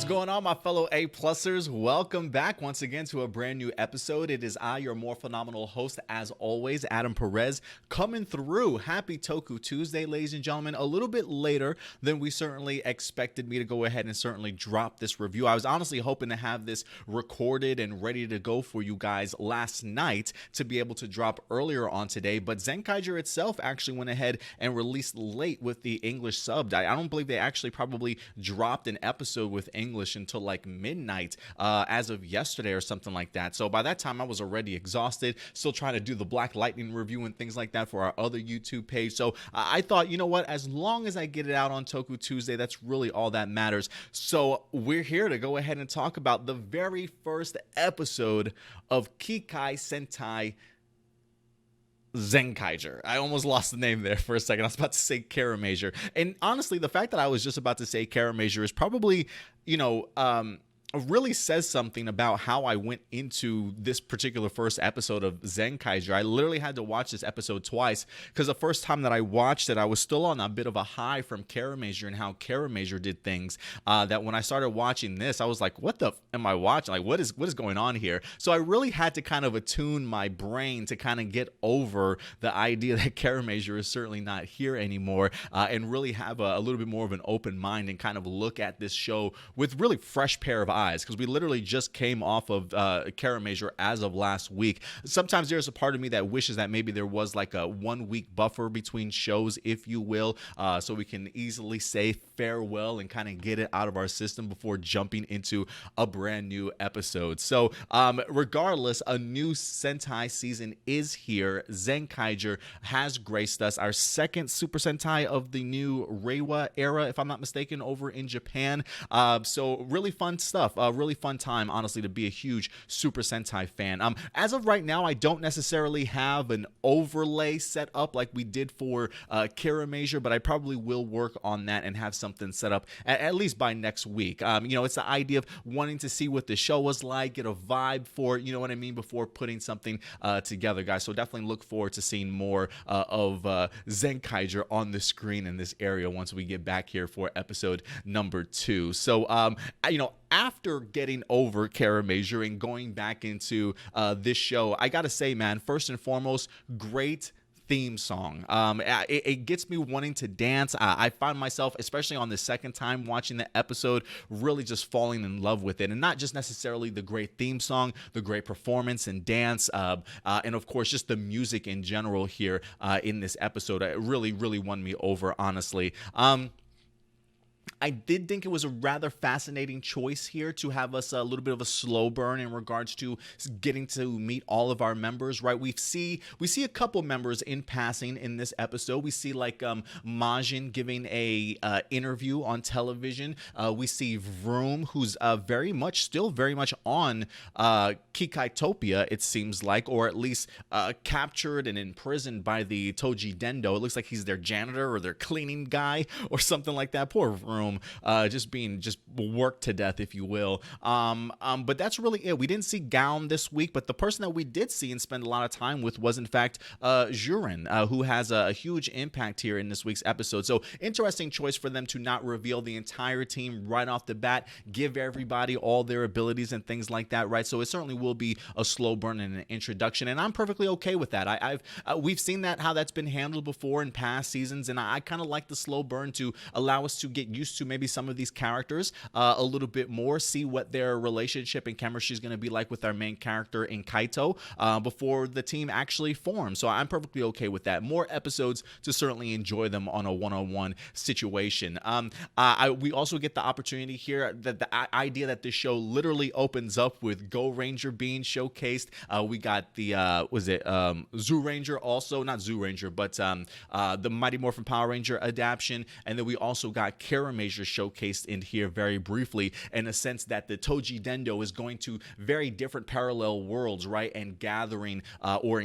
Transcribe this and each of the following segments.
Going on, my fellow A-plusers? Welcome back once again to a brand new episode. It is I, your Morphinominal host, as always, Adam Perez, coming through. Happy Toku Tuesday, ladies and gentlemen. A little bit later than we certainly expected me to go ahead and certainly drop this review. I was honestly hoping to have this recorded and ready to go for you guys last night to be able to drop earlier on today, but Zenkaiger itself actually went ahead and released late with the English subbed. I don't believe they actually probably dropped an episode with English until like midnight as of yesterday or something like that. So by that time I was already exhausted, still trying to do the Black Lightning review and things like that for our other YouTube page. So I thought, you know what, as long as I get it out on Toku Tuesday, that's really all that matters. So we're here to go ahead and talk about the very first episode of Kikai Sentai Zenkaiger. I almost lost the name there for a second. I was about to say Kiramager. And honestly, the fact that I was just about to say Kiramager is probably, really says something about how I went into this particular first episode of Zenkaiger. I literally had to watch this episode twice because the first time that I watched it, I was still on a bit of a high from Kiramager and how Kiramager did things, that when I started watching this, I was like, what the am I watching? Like, what is going on here? So I really had to kind of attune my brain to kind of get over the idea that Kiramager is certainly not here anymore, and really have a little bit more of an open mind and kind of look at this show with really fresh pair of eyes, because we literally just came off of Kiramager as of last week. Sometimes there's a part of me that wishes that maybe there was like a 1 week buffer between shows, if you will, so we can easily say farewell and kind of get it out of our system before jumping into a brand new episode. So regardless, a new Sentai season is here. Zenkaiger has graced us, our second Super Sentai of the new Reiwa era, if I'm not mistaken, over in Japan. So really fun stuff. A really fun time, honestly, to be a huge Super Sentai fan. As of right now, I don't necessarily have an overlay set up like we did for Kiramager, but I probably will work on that and have something set up at least by next week. It's the idea of wanting to see what the show was like, get a vibe for it, you know what I mean, before putting something together, guys. So definitely look forward to seeing more of Zenkaiger on the screen in this area once we get back here for episode number 2. So, after getting over Kiramager and going back into this show, I gotta say, man, first and foremost, great theme song. It gets me wanting to dance. I find myself, especially on the second time watching the episode, really just falling in love with it. And not just necessarily the great theme song, the great performance and dance, and of course, just the music in general here in this episode. It really, really won me over, honestly. I did think it was a rather fascinating choice here to have us a little bit of a slow burn in regards to getting to meet all of our members, right? We see a couple members in passing in this episode. We see like Majin giving a interview on television. We see Vroom, who's still very much on Kikaitopia, it seems like, or at least captured and imprisoned by the Tojitendo. It looks like he's their janitor or their cleaning guy or something like that. Poor Vroom. Just being worked to death, if you will. But that's really it. We didn't see Gaon this week, but the person that we did see and spend a lot of time with was, in fact, Juran, who has a huge impact here in this week's episode. So interesting choice for them to not reveal the entire team right off the bat, give everybody all their abilities and things like that, right? So it certainly will be a slow burn and an introduction, and I'm perfectly okay with that. We've seen how that's been handled before in past seasons, and I kind of like the slow burn to allow us to get used to maybe some of these characters a little bit more, see what their relationship and chemistry is going to be like with our main character in Kaito before the team actually forms. So I'm perfectly okay with that. More episodes to certainly enjoy them on a one-on-one situation. We also get the opportunity here, that the idea that this show literally opens up with Go Ranger being showcased. We got the Zoo Ranger also, not Zoo Ranger, but the Mighty Morphin Power Ranger adaptation, and then we also got Kiramager showcased in here very briefly, in a sense that the Tojitendo is going to very different parallel worlds, right, and gathering or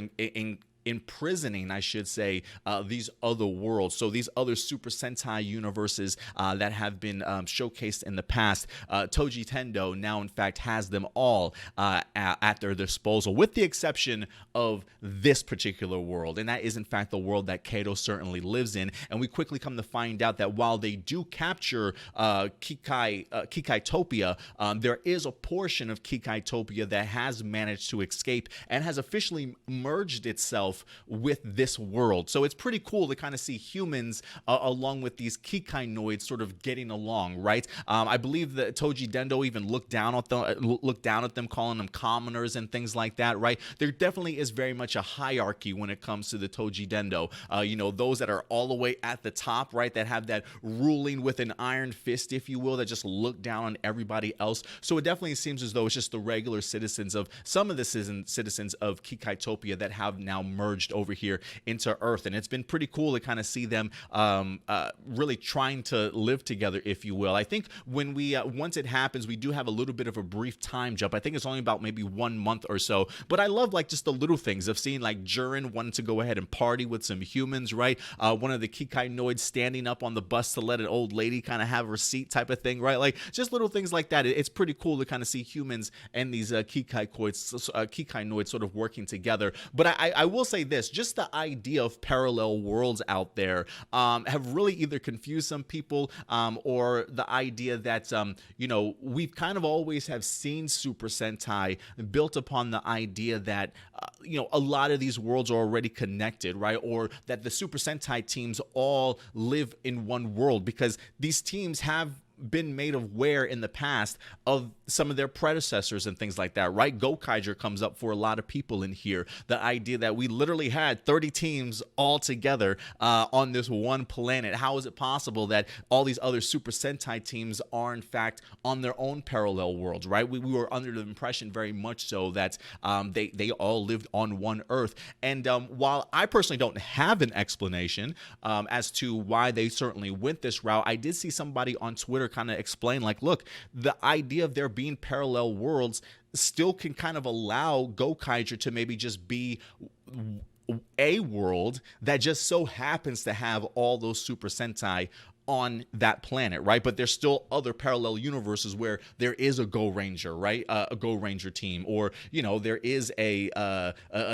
imprisoning, I should say, these other worlds. So these other Super Sentai universes that have been showcased in the past, Tojitendo now in fact has them all at their disposal, with the exception of this particular world, and that is in fact the world that Kaito certainly lives in. And we quickly come to find out that while they do capture Kikaitopia, there is a portion of Kikaitopia that has managed to escape and has officially merged itself with this world. So it's pretty cool to kind of see humans along with these Kikainoids sort of getting along, right? I believe that Tojitendo even looked down at them, calling them commoners and things like that, right? There definitely is very much a hierarchy when it comes to the Tojitendo. You know, those that are all the way at the top, right, that have that ruling with an iron fist, if you will, that just look down on everybody else. So it definitely seems as though it's just the regular citizens of some of the citizens of Kikaitopia that have now merged over here into Earth. And it's been pretty cool to kind of see them really trying to live together, if you will. I think when we once it happens, we do have a little bit of a brief time jump. I think it's only about maybe 1 month or so, but I love like just the little things of seeing like Juran wanting to go ahead and party with some humans, right? One of the Kikainoids standing up on the bus to let an old lady kind of have her seat type of thing, right? Like just little things like that. It's pretty cool to kind of see humans and these Kikainoids sort of working together. But I will say this, just the idea of parallel worlds out there have really either confused some people or the idea that, you know, we've kind of always have seen Super Sentai built upon the idea that, you know, a lot of these worlds are already connected, right? Or that the Super Sentai teams all live in one world, because these teams have been made aware in the past of some of their predecessors and things like that, right? Gokaiger comes up for a lot of people in here. The idea that we literally had 30 teams all together on this one planet. How is it possible that all these other Super Sentai teams are in fact on their own parallel worlds, right? We were under the impression very much so that they all lived on one Earth. And while I personally don't have an explanation as to why they certainly went this route, I did see somebody on Twitter kind of explain, like, look, the idea of there being parallel worlds still can kind of allow Gokaiger to maybe just be a world that just so happens to have all those Super Sentai on that planet, right? But there's still other parallel universes where there is a Go Ranger, right? A Go Ranger team, or, you know, there is a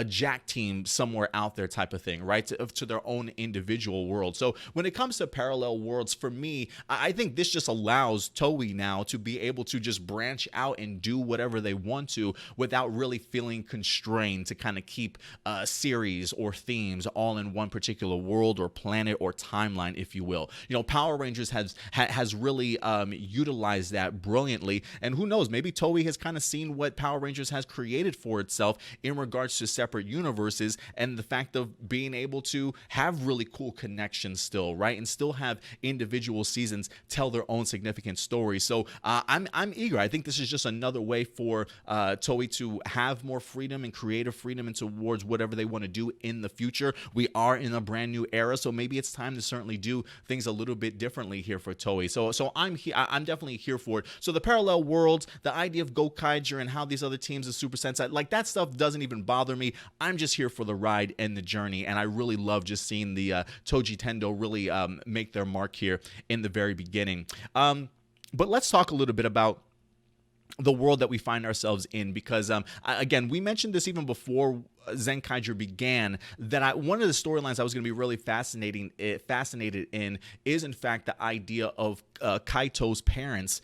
Jack team somewhere out there type of thing, right? To their own individual world. So when it comes to parallel worlds, for me, I think this just allows Toei now to be able to just branch out and do whatever they want to without really feeling constrained to kind of keep series or themes all in one particular world or planet or timeline, if you will. You know, Power Rangers has really utilized that brilliantly, and who knows, maybe Toei has kind of seen what Power Rangers has created for itself in regards to separate universes and the fact of being able to have really cool connections still, right, and still have individual seasons tell their own significant stories. So I'm eager. I think this is just another way for Toei to have more freedom and creative freedom and towards whatever they want to do in the future. We are in a brand new era, so maybe it's time to certainly do things a little bit differently here for Toei. So I'm definitely here for it. So the parallel worlds, the idea of Gokaiger and how these other teams of Super Sentai, like that stuff doesn't even bother me. I'm just here for the ride and the journey, and I really love just seeing the Tojitendo really make their mark here in the very beginning. But let's talk a little bit about the world that we find ourselves in, because again, we mentioned this even before Zenkaiger began, that one of the storylines I was going to be really fascinated in is in fact the idea of Kaito's parents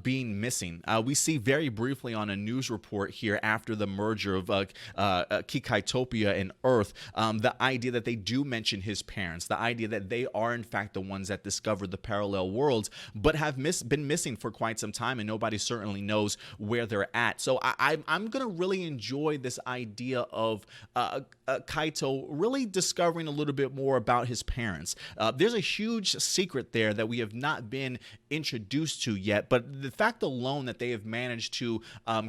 being missing. We see very briefly on a news report here after the merger of Kikaitopia and Earth, the idea that they do mention his parents, the idea that they are in fact the ones that discovered the parallel worlds, but have been missing for quite some time, and nobody certainly knows where they're at. So I'm going to really enjoy this idea of Kaito really discovering a little bit more about his parents. There's a huge secret there that we have not been introduced to yet, but the fact alone that they have managed to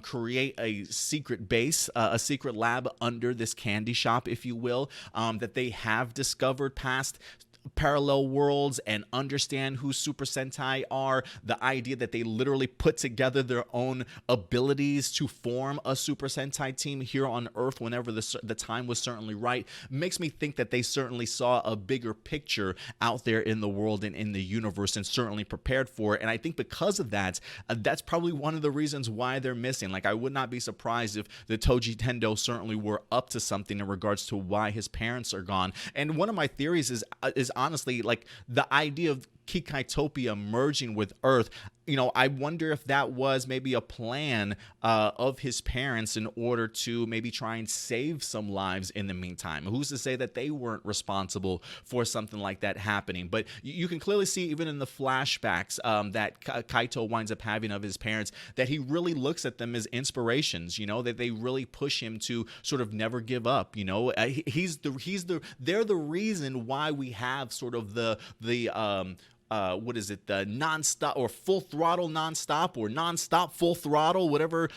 create a secret base, a secret lab under this candy shop, if you will, that they have discovered past parallel worlds and understand who Super Sentai are, the idea that they literally put together their own abilities to form a Super Sentai team here on Earth whenever the time was certainly right, makes me think that they certainly saw a bigger picture out there in the world and in the universe and certainly prepared for it. And I think because of that, that's probably one of the reasons why they're missing. Like, I would not be surprised if the Tojitendo certainly were up to something in regards to why his parents are gone. And one of my theories is honestly like the idea of Kikaitopia merging with Earth. I wonder if that was maybe a plan of his parents in order to maybe try and save some lives in the meantime. Who's to say that they weren't responsible for something like that happening? But you can clearly see even in the flashbacks that Kaito winds up having of his parents, that he really looks at them as inspirations, that they really push him to sort of never give up. They're the reason why we have sort of the what is it, the nonstop or full throttle nonstop or nonstop full throttle, whatever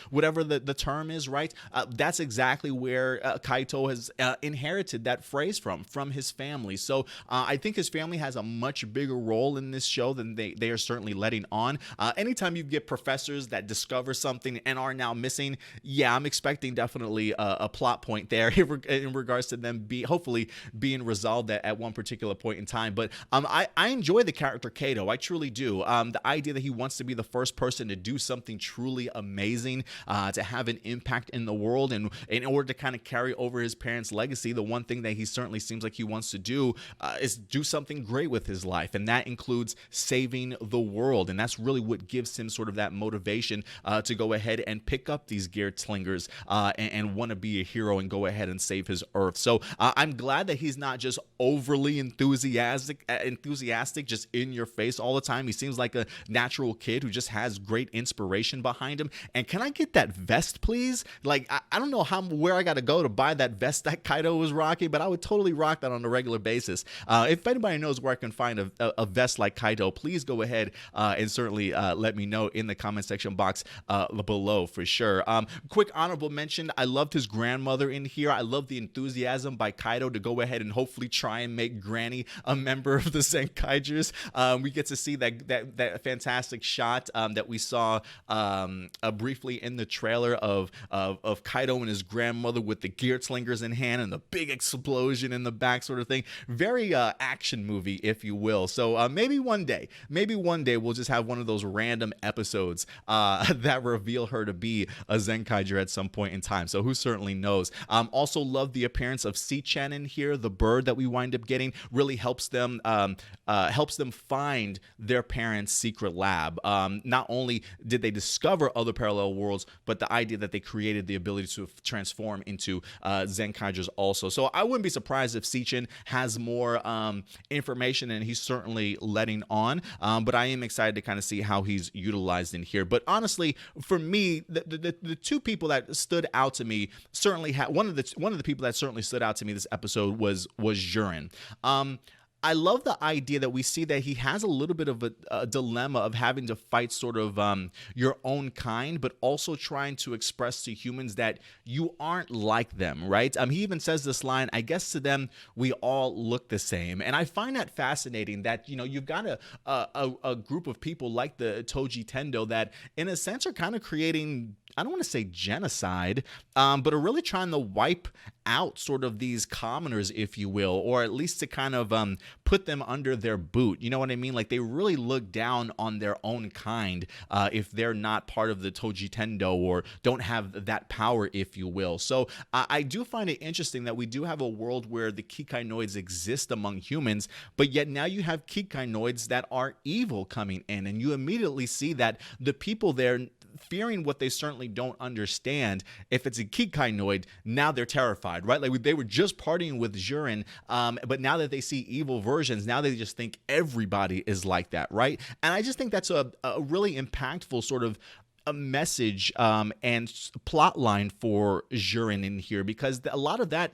the term is, right? That's exactly where Kaito has inherited that phrase from his family. So I think his family has a much bigger role in this show than they are certainly letting on. Anytime you get professors that discover something and are now missing, yeah, I'm expecting definitely a plot point there in regards to them hopefully being resolved at one particular point in time. But I enjoy the character Kaito. I truly do. The idea that he wants to be the first person to do something truly amazing, to have an impact in the world, and in order to kind of carry over his parents' legacy, the one thing that he certainly seems like he wants to do is do something great with his life, and that includes saving the world. And that's really what gives him sort of that motivation to go ahead and pick up these gear slingers and want to be a hero and go ahead and save his Earth. So I'm glad that he's not just overly enthusiastic just in your face all the time. He seems like a natural kid who just has great inspiration behind him. And can I get that vest, please? Like, I don't know where I got to go to buy that vest that Kaito was rocking, but I would totally rock that on a regular basis. If anybody knows where I can find a vest like Kaito, please go ahead and certainly let me know in the comment section box below for sure. Quick honorable mention, I loved his grandmother in here. I love the enthusiasm by Kaito to go ahead and hopefully try and make Granny a member of the Zenkaigers. We get to see that fantastic shot that we saw briefly in the trailer of Kaito and his grandmother with the gear slingers in hand and the big explosion in the back, sort of thing. Very action movie, if you will. So maybe one day we'll just have one of those random episodes that reveal her to be a Zenkaiger at some point in time. So who certainly knows. Also love the appearance of Sichan in here. The bird that we wind up getting really helps them find their parents' secret lab. Not only did they discover other parallel worlds, but the idea that they created the ability to transform into Zenkaigers also. So I wouldn't be surprised if Sichan has more information, and he's certainly letting on. But I am excited to kind of see how he's utilized in here. But honestly, for me, the two people that stood out to me certainly one of the people that certainly stood out to me this episode was Juran. I love the idea that we see that he has a little bit of a dilemma of having to fight sort of your own kind, but also trying to express to humans that you aren't like them, right? He even says this line, I guess to them, we all look the same. And I find that fascinating that, you've got a group of people like the Tojitendo that, in a sense, are kind of creating, I don't want to say genocide, but are really trying to wipe out sort of these commoners, if you will, or at least to kind of put them under their boot. You know what I mean? Like, they really look down on their own kind if they're not part of the Tojitendo or don't have that power, if you will. So I do find it interesting that we do have a world where the Kikainoids exist among humans, but yet now you have Kikainoids that are evil coming in, and you immediately see that the people there, fearing what they certainly don't understand, if it's a Kikainoid, now they're terrified, right? Like, they were just partying with Juran, but now that they see evil versions, now they just think everybody is like that, right? And I just think that's a really impactful sort of a message and plot line for Juran in here, because a lot of that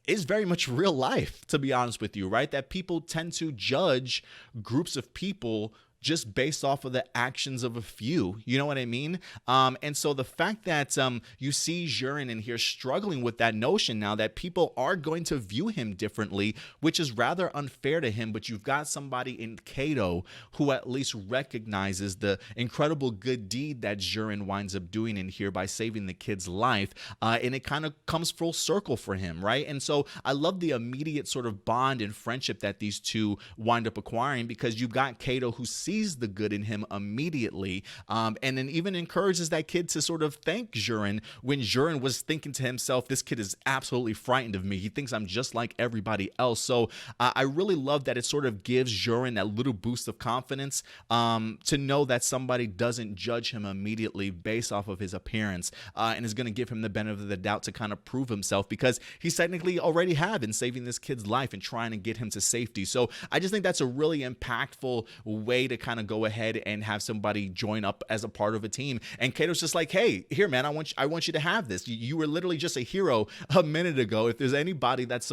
is very much real life, to be honest with you, right? That people tend to judge groups of people just based off of the actions of a few. You know what I mean? And so the fact that you see Juran in here struggling with that notion now that people are going to view him differently, which is rather unfair to him, but you've got somebody in Kaito who at least recognizes the incredible good deed that Juran winds up doing in here by saving the kid's life, and it kind of comes full circle for him, right? And so I love the immediate sort of bond and friendship that these two wind up acquiring, because you've got Kaito who sees the good in him immediately, and then even encourages that kid to sort of thank Juran when Juran was thinking to himself, this kid is absolutely frightened of me. He thinks I'm just like everybody else. So I really love that it sort of gives Juran that little boost of confidence, to know that somebody doesn't judge him immediately based off of his appearance, and is going to give him the benefit of the doubt to kind of prove himself, because he's technically already have in saving this kid's life and trying to get him to safety. So I just think that's a really impactful way to kind of go ahead and have somebody join up as a part of a team. And Kato's just like, hey, here, man, I want you to have this. You were literally just a hero a minute ago. If there's anybody that's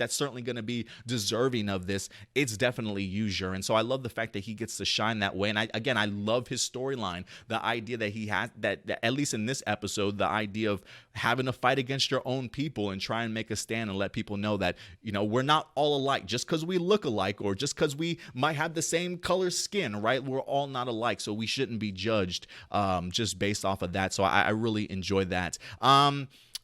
certainly going to be deserving of this, it's definitely you, Juran. So I love the fact that he gets to shine that way. And I love his storyline. The idea that he has that at least in this episode, the idea of having to fight against your own people and try and make a stand and let people know that, you know, we're not all alike just because we look alike or just because we might have the same color skin, right? We're all not alike. So we shouldn't be judged just based off of that. So I really enjoyed that.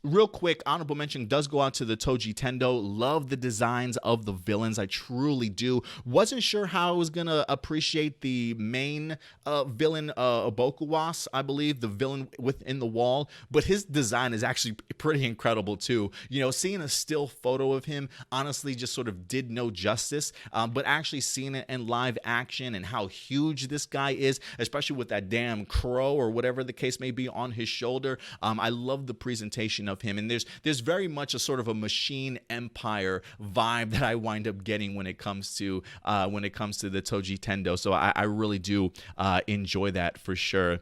Real quick, honorable mention does go out to the Tojitendo. Love the designs of the villains. I truly do. Wasn't sure how I was going to appreciate the main villain, Obokuwas, I believe, the villain within the wall. But his design is actually pretty incredible, too. You know, seeing a still photo of him, honestly, just sort of did no justice. But actually seeing it in live action and how huge this guy is, especially with that damn crow or whatever the case may be on his shoulder. I love the presentation of him, and there's very much a sort of a machine empire vibe that I wind up getting when it comes to the Tojitendo. So I really do enjoy that for sure.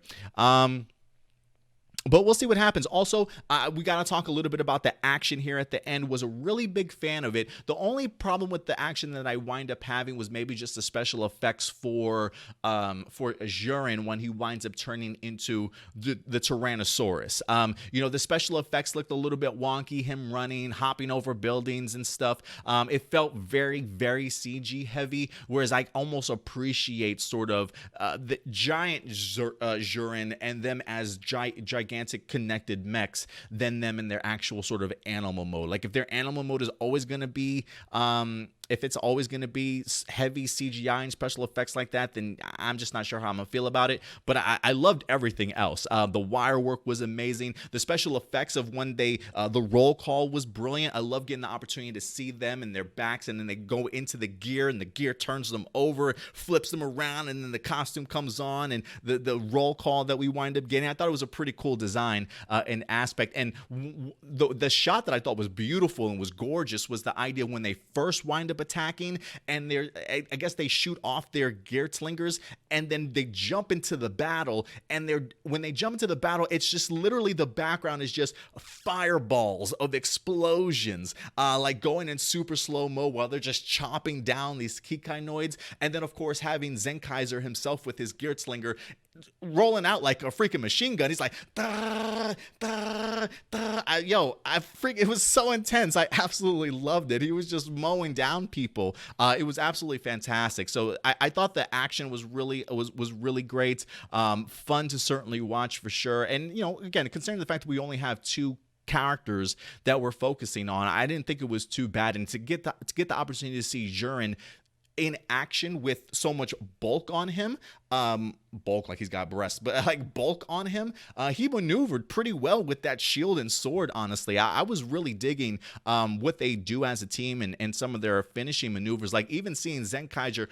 But we'll see what happens. Also, we got to talk a little bit about the action here at the end. Was a really big fan of it. The only problem with the action that I wind up having was maybe just the special effects for Juran when he winds up turning into the Tyrannosaurus. You know, the special effects looked a little bit wonky, him running, hopping over buildings and stuff. It felt very, very CG heavy, whereas I almost appreciate sort of the giant Juran and them as gigantic connected mechs than them in their actual sort of animal mode. Like if their animal mode is always going to be if it's always going to be heavy CGI and special effects like that, then I'm just not sure how I'm going to feel about it. But I loved everything else. The wire work was amazing. The special effects of when the roll call was brilliant. I love getting the opportunity to see them and their backs, and then they go into the gear, and the gear turns them over, flips them around, and then the costume comes on, and the roll call that we wind up getting. I thought it was a pretty cool design and aspect. And the shot that I thought was beautiful and was gorgeous was the idea when they first wind up attacking, and I guess they shoot off their Geertlingers, and then they jump into the battle, and when they jump into the battle, it's just literally the background is just fireballs of explosions, like going in super slow-mo while they're just chopping down these Kikainoids, and then of course having Zenkaiser himself with his Geertlinger rolling out like a freaking machine gun. He's like, da, da, da. It was so intense. I absolutely loved it. He was just mowing down people. It was absolutely fantastic. So I thought the action was really great. Fun to certainly watch for sure. And you know, again, considering the fact that we only have two characters that we're focusing on, I didn't think it was too bad. And to get the opportunity to see Juran in action with so much bulk on him, bulk like he's got breasts, but like bulk on him, he maneuvered pretty well with that shield and sword. Honestly, I was really digging what they do as a team and some of their finishing maneuvers, like even seeing Zenkaiser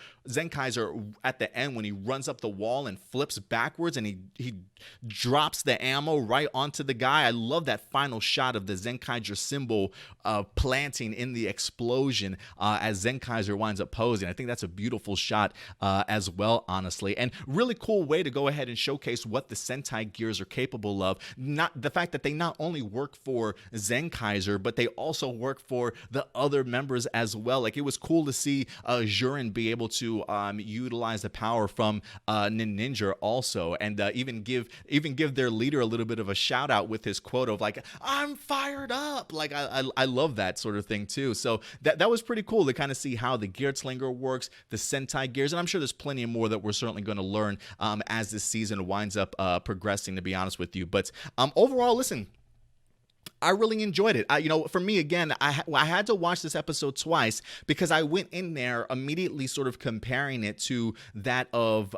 at the end when he runs up the wall and flips backwards and he drops the ammo right onto the guy. I love that final shot of the Zenkaiser symbol planting in the explosion as Zenkaiser winds up posing. I think that's a beautiful shot as well, honestly. And and really cool way to go ahead and showcase what the Sentai gears are capable of. Not the fact that they not only work for Zenkaiser, but they also work for the other members as well. Like, it was cool to see Juran be able to utilize the power from Ninja also, and even give their leader a little bit of a shout out with his quote of like, "I'm fired up." Like, I love that sort of thing too. So that was pretty cool to kind of see how the Gearslinger works, the Sentai gears, and I'm sure there's plenty more that we're certainly going to learn as this season winds up progressing, to be honest with you. But overall, listen, I really enjoyed it. For me, again, I had to watch this episode twice because I went in there immediately sort of comparing it to that of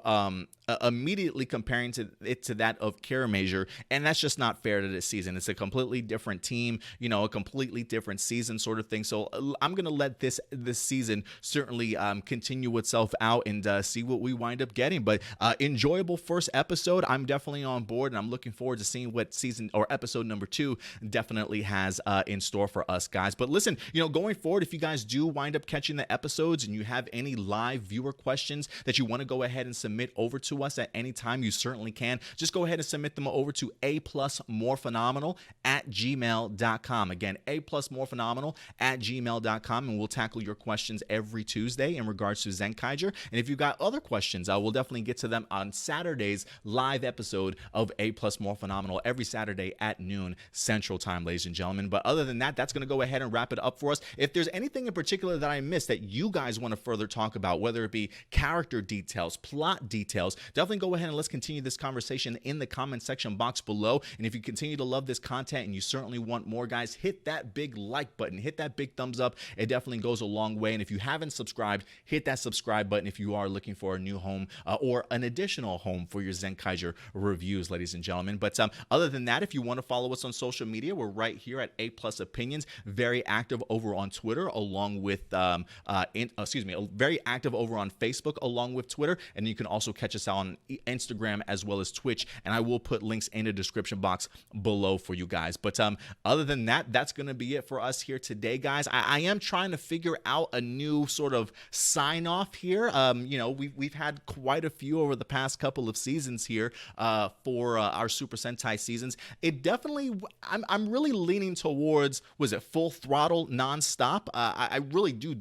that of Kiramager, and that's just not fair to this season. It's a completely different team, a completely different season sort of thing. So I'm gonna let this season certainly continue itself out and see what we wind up getting. But enjoyable first episode. I'm definitely on board, and I'm looking forward to seeing what season or episode number 2 definitely has in store for us, guys. But listen, going forward, if you guys do wind up catching the episodes and you have any live viewer questions that you want to go ahead and submit over to us at any time, you certainly can. Just go ahead and submit them over to aplusmorphinominal@gmail.com. Again, aplusmorphinominal@gmail.com, and we'll tackle your questions every Tuesday in regards to Zenkaiger. And if you've got other questions, we'll definitely get to them on Saturday's live episode of A Plus More Phenomenal every Saturday at noon Central Time, ladies and gentlemen. But other than that, that's going to go ahead and wrap it up for us. If there's anything in particular that I missed that you guys want to further talk about, whether it be character details, plot details, definitely go ahead and let's continue this conversation in the comment section box below. And if you continue to love this content and you certainly want more, guys, hit that big like button, hit that big thumbs up. It definitely goes a long way. And if you haven't subscribed, hit that subscribe button if you are looking for a new home or an additional home for your Zenkaiger reviews, ladies and gentlemen. But other than that, if you want to follow us on social media, we're right here at A Plus Opinions, very active over on Twitter, along with very active over on Facebook, along with Twitter, and you can also catch us on Instagram as well as Twitch, and I will put links in the description box below for you guys. But other than that, that's going to be it for us here today, guys. I am trying to figure out a new sort of sign off here. We've had quite a few over the past couple of seasons here for our Super Sentai seasons. It definitely, I'm really leaning towards, was it full throttle nonstop? I really do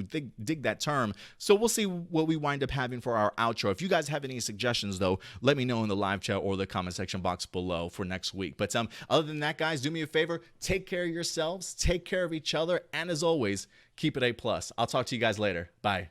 dig that term. So we'll see what we wind up having for our outro. If you guys have any suggestions, though, let me know in the live chat or the comment section box below for next week. But other than that, guys, do me a favor, take care of yourselves, take care of each other, and as always, keep it A+. I'll talk to you guys later. Bye.